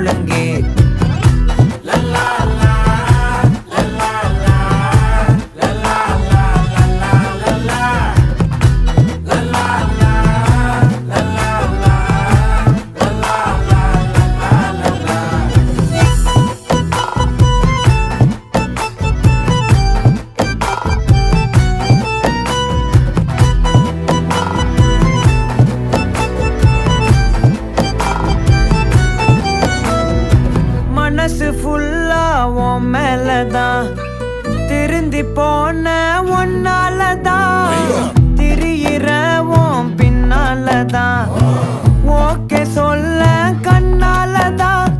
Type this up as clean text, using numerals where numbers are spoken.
முழங்கே. மனசு ஃபுல்லா உன் மேலதான், திருந்தி போன ஒன்னாலதான், திரியிற உன் பின்னாலதான், ஓகே சொல்ல கண்ணாலதான்,